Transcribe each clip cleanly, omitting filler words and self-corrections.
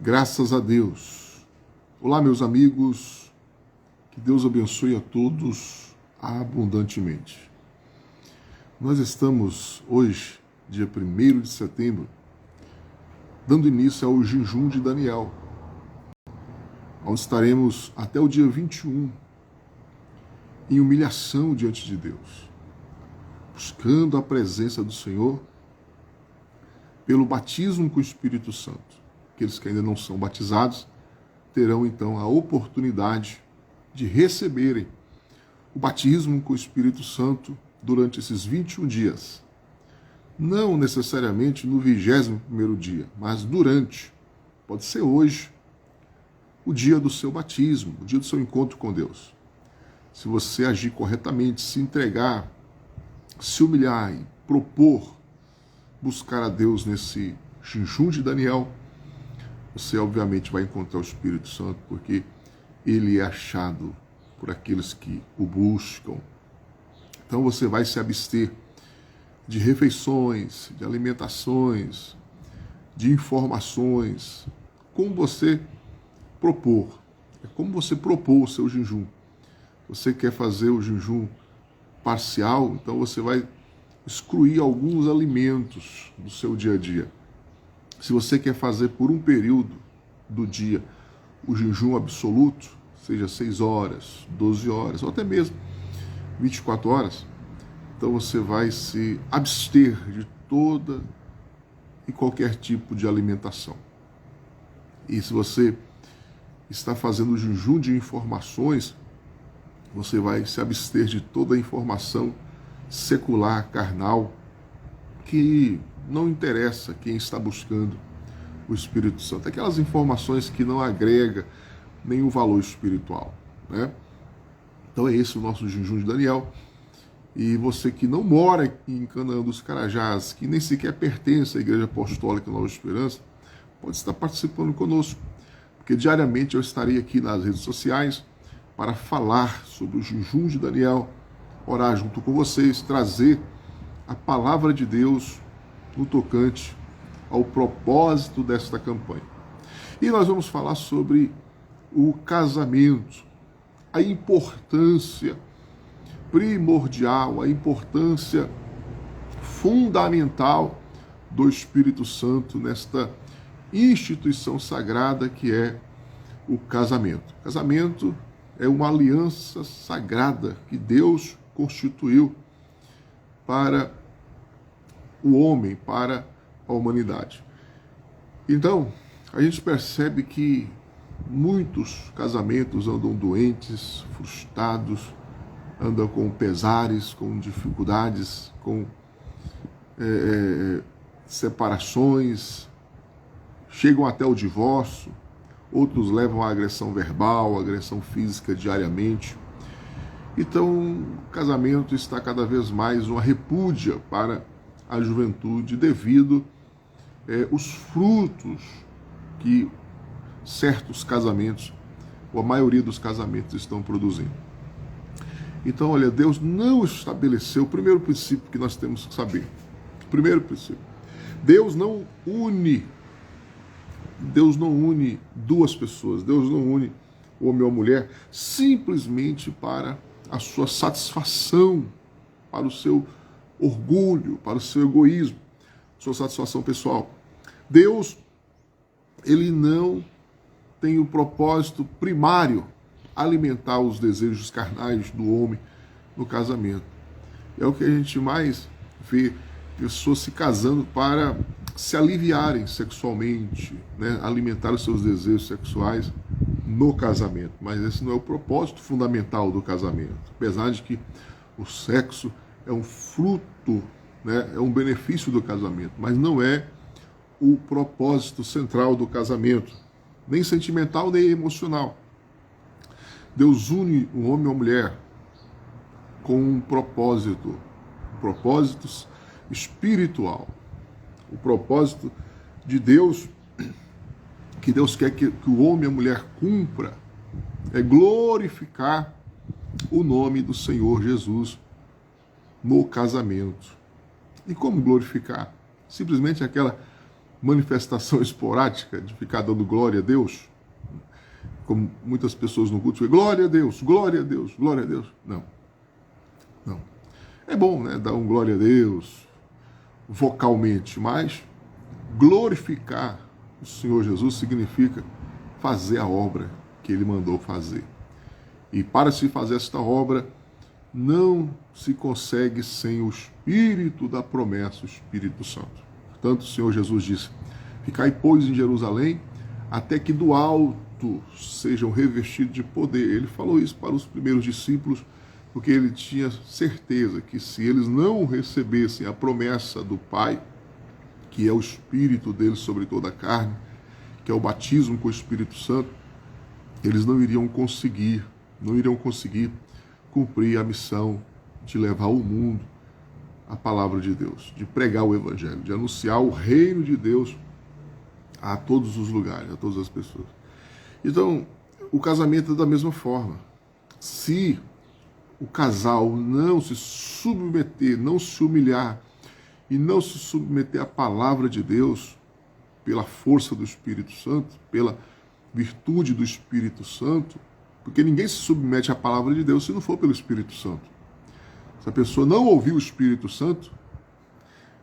Graças a Deus. Olá, meus amigos. Que Deus abençoe a todos abundantemente. Nós estamos hoje, dia 1º de setembro, dando início ao jejum de Daniel, onde estaremos até o dia 21 em humilhação diante de Deus, buscando a presença do Senhor pelo batismo com o Espírito Santo. Aqueles que ainda não são batizados terão então a oportunidade de receberem o batismo com o Espírito Santo durante esses 21 dias. Não necessariamente no 21º dia, mas durante. Pode ser hoje, o dia do seu batismo, o dia do seu encontro com Deus. Se você agir corretamente, se entregar, se humilhar e propor buscar a Deus nesse jejum de Daniel, você obviamente vai encontrar o Espírito Santo, porque ele é achado por aqueles que o buscam. Então você vai se abster de refeições, de alimentações, de informações, como você propor. É como você propor o seu jejum. Você quer fazer o jejum parcial, então você vai excluir alguns alimentos do seu dia a dia. Se você quer fazer por um período do dia o jejum absoluto, seja 6 horas, 12 horas, ou até mesmo 24 horas, então você vai se abster de toda e qualquer tipo de alimentação. E se você está fazendo o jejum de informações, você vai se abster de toda a informação secular, carnal, que não interessa quem está buscando o Espírito Santo. Aquelas informações que não agregam nenhum valor espiritual, né? Então é esse o nosso jejum de Daniel. E você que não mora em Canaã dos Carajás, que nem sequer pertence à Igreja Apostólica Nova Esperança, pode estar participando conosco, porque diariamente eu estarei aqui nas redes sociais para falar sobre o jejum de Daniel, orar junto com vocês, trazer a palavra de Deus no tocante ao propósito desta campanha. E nós vamos falar sobre o casamento, a importância primordial, a importância fundamental do Espírito Santo nesta instituição sagrada que é o casamento. O casamento é uma aliança sagrada que Deus constituiu para o homem, para a humanidade. Então, a gente percebe que muitos casamentos andam doentes, frustrados, andam com pesares, com dificuldades, com separações, chegam até o divórcio, outros levam a agressão verbal, a agressão física diariamente. Então, o casamento está cada vez mais uma repúdia para a juventude devido aos frutos que certos casamentos, ou a maioria dos casamentos, estão produzindo. Então, olha, Deus não estabeleceu o primeiro princípio que nós temos que saber. Primeiro princípio. Deus não une duas pessoas, Deus não une homem ou mulher simplesmente para a sua satisfação, para o seu orgulho, para o seu egoísmo, sua satisfação pessoal. Deus, ele não tem o propósito primário alimentar os desejos carnais do homem no casamento. É o que a gente mais vê, pessoas se casando para se aliviarem sexualmente, né? Alimentar os seus desejos sexuais no casamento. Mas esse não é o propósito fundamental do casamento. Apesar de que o sexo é um fruto, né? É um benefício do casamento, mas não é o propósito central do casamento, nem sentimental, nem emocional. Deus une um homem e uma mulher com um propósito espiritual. O propósito de Deus, que Deus quer que o homem e a mulher cumpra, é glorificar o nome do Senhor Jesus no casamento. E como glorificar? Simplesmente aquela manifestação esporádica de ficar dando glória a Deus, como muitas pessoas no culto, glória a Deus, glória a Deus, glória a Deus. Não, não. É bom, né, dar um glória a Deus vocalmente, mas glorificar o Senhor Jesus significa fazer a obra que Ele mandou fazer. E para se fazer esta obra, não se consegue sem o Espírito da promessa, o Espírito Santo. Portanto, o Senhor Jesus disse: ficai, pois, em Jerusalém, até que do alto sejam revestidos de poder. Ele falou isso para os primeiros discípulos, porque ele tinha certeza que se eles não recebessem a promessa do Pai, que é o Espírito dele sobre toda a carne, que é o batismo com o Espírito Santo, eles não iriam conseguir cumprir a missão de levar ao mundo a palavra de Deus, de pregar o Evangelho, de anunciar o reino de Deus a todos os lugares, a todas as pessoas. Então, o casamento é da mesma forma. Se o casal não se submeter, não se humilhar e não se submeter à palavra de Deus, pela força do Espírito Santo, pela virtude do Espírito Santo, porque ninguém se submete à palavra de Deus se não for pelo Espírito Santo. Se a pessoa não ouvir o Espírito Santo,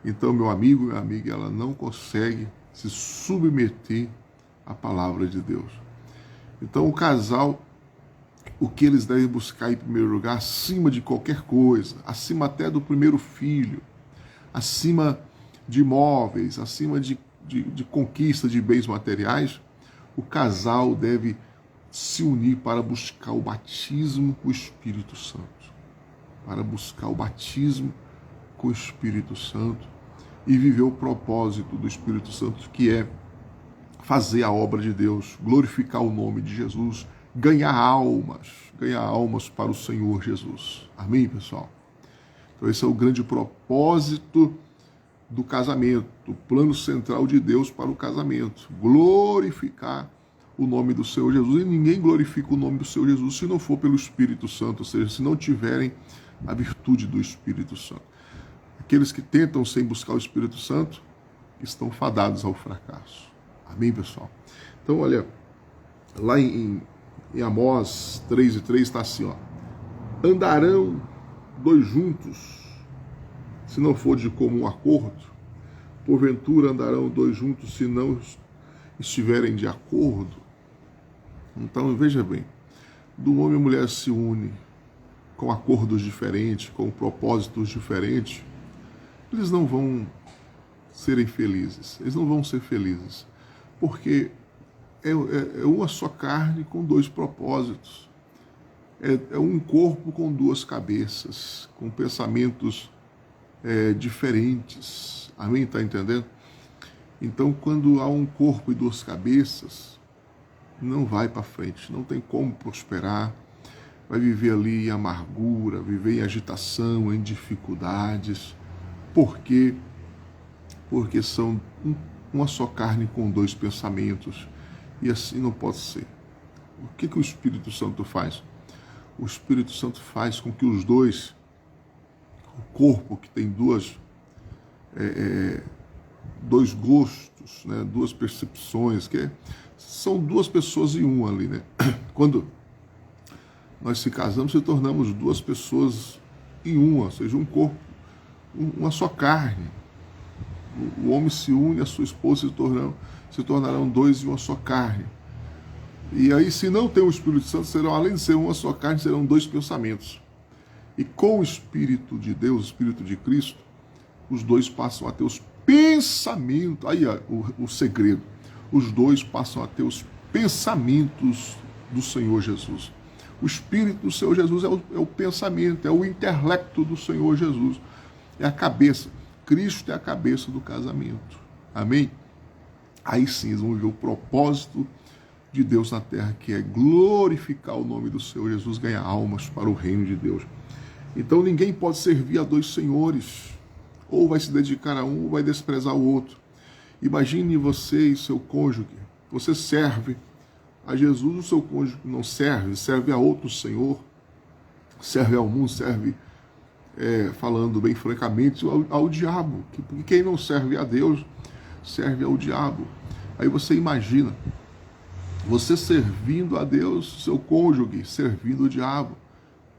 então, meu amigo, minha amiga, ela não consegue se submeter à palavra de Deus. Então, o casal, o que eles devem buscar em primeiro lugar, acima de qualquer coisa, acima até do primeiro filho, acima de imóveis, acima de conquista de bens materiais, o casal deve se unir para buscar o batismo com o Espírito Santo. Para buscar o batismo com o Espírito Santo e viver o propósito do Espírito Santo, que é fazer a obra de Deus, glorificar o nome de Jesus, ganhar almas para o Senhor Jesus. Amém, pessoal? Então esse é o grande propósito do casamento, o plano central de Deus para o casamento, glorificar o nome do Senhor Jesus. E ninguém glorifica o nome do Senhor Jesus se não for pelo Espírito Santo, ou seja, se não tiverem a virtude do Espírito Santo. Aqueles que tentam sem buscar o Espírito Santo estão fadados ao fracasso. Amém, pessoal? Então, olha, lá em Amós 3:3 está assim, ó: andarão dois juntos, se não for de comum acordo? Porventura andarão dois juntos, se não estiverem de acordo? Então, veja bem, do homem e mulher se une com acordos diferentes, com propósitos diferentes, eles não vão serem felizes, eles não vão ser felizes, porque é uma só carne com dois propósitos, é um corpo com duas cabeças, com pensamentos diferentes. Amém? Está entendendo? Então, quando há um corpo e duas cabeças, não vai para frente, não tem como prosperar, vai viver ali em amargura, viver em agitação, em dificuldades. Por quê? Porque são uma só carne com dois pensamentos, e assim não pode ser. O que o Espírito Santo faz? O Espírito Santo faz com que os dois, o corpo que tem dois gostos, né, duas percepções, que são duas pessoas em uma ali, né? Quando nós se casamos, se tornamos duas pessoas em uma, ou seja, um corpo, uma só carne. O homem se une, a sua esposa se tornarão dois em uma só carne. E aí, se não tem o Espírito Santo, serão, além de ser uma só carne, serão dois pensamentos. E com o Espírito de Deus, o Espírito de Cristo, os dois passam a ter os pensamentos. Aí o segredo. Os dois passam a ter os pensamentos do Senhor Jesus. O Espírito do Senhor Jesus é o pensamento, é o intelecto do Senhor Jesus. É a cabeça. Cristo é a cabeça do casamento. Amém? Aí sim, eles vão ver o propósito de Deus na terra, que é glorificar o nome do Senhor Jesus, ganhar almas para o reino de Deus. Então ninguém pode servir a dois senhores. Ou vai se dedicar a um, ou vai desprezar o outro. Imagine você e seu cônjuge. Você serve a Jesus, o seu cônjuge não serve, serve a outro senhor, serve ao mundo, serve, falando bem francamente, ao diabo. Porque quem não serve a Deus serve ao diabo. Aí você imagina, você servindo a Deus, seu cônjuge servindo o diabo.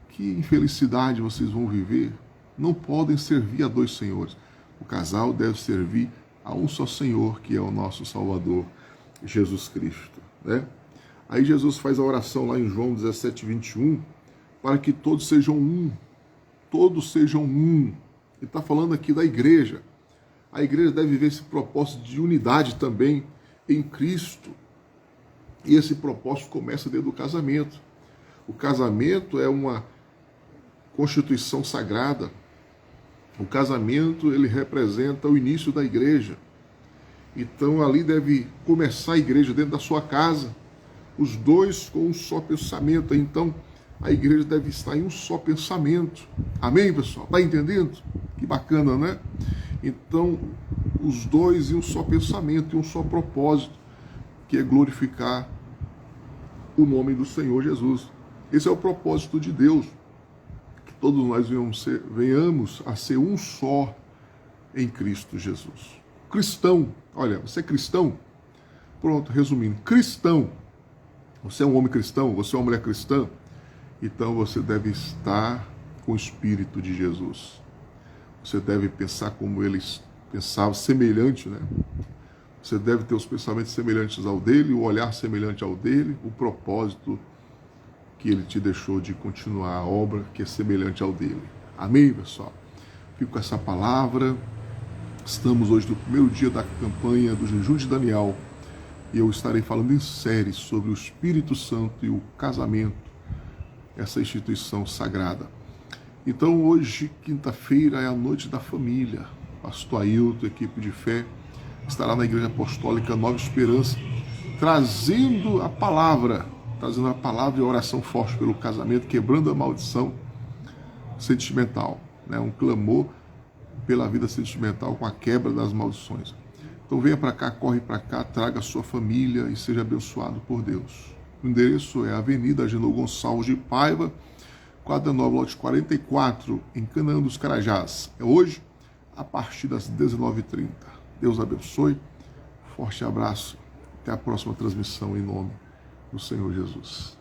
Que infelicidade vocês vão viver. Não podem servir a dois senhores. O casal deve servir a um só Senhor, que é o nosso Salvador, Jesus Cristo, né? Aí Jesus faz a oração lá em João 17:21, para que todos sejam um. Todos sejam um. Ele está falando aqui da igreja. A igreja deve viver esse propósito de unidade também em Cristo. E esse propósito começa dentro do casamento. O casamento é uma constituição sagrada. O casamento, ele representa o início da igreja. Então ali deve começar a igreja dentro da sua casa, os dois com um só pensamento. Então a igreja deve estar em um só pensamento. Amém, pessoal? Está entendendo? Que bacana, né? Então, os dois em um só pensamento, em um só propósito, que é glorificar o nome do Senhor Jesus. Esse é o propósito de Deus, que todos nós venhamos a ser um só em Cristo Jesus. Cristão, olha, você é cristão? Pronto, resumindo, cristão. Você é um homem cristão, você é uma mulher cristã, então você deve estar com o Espírito de Jesus. Você deve pensar como ele pensava, semelhante, né? Você deve ter os pensamentos semelhantes ao dele, o olhar semelhante ao dele, o propósito que ele te deixou de continuar a obra que é semelhante ao dele. Amém, pessoal? Fico com essa palavra. Estamos hoje no primeiro dia da campanha do jejum de Daniel e eu estarei falando em série sobre o Espírito Santo e o casamento, essa instituição sagrada. Então hoje, quinta-feira, é a noite da família. Pastor Ailton, equipe de fé, estará na Igreja Apostólica Nova Esperança, trazendo a palavra e a oração forte pelo casamento, quebrando a maldição sentimental, né? Um clamor pela vida sentimental com a quebra das maldições. Então venha para cá, corre para cá, traga a sua família e seja abençoado por Deus. O endereço é a Avenida Agenor Gonçalves de Paiva, quadra 9, lote 44, em Canaã dos Carajás. É hoje, a partir das 19h30. Deus abençoe, forte abraço, até a próxima transmissão em nome do Senhor Jesus.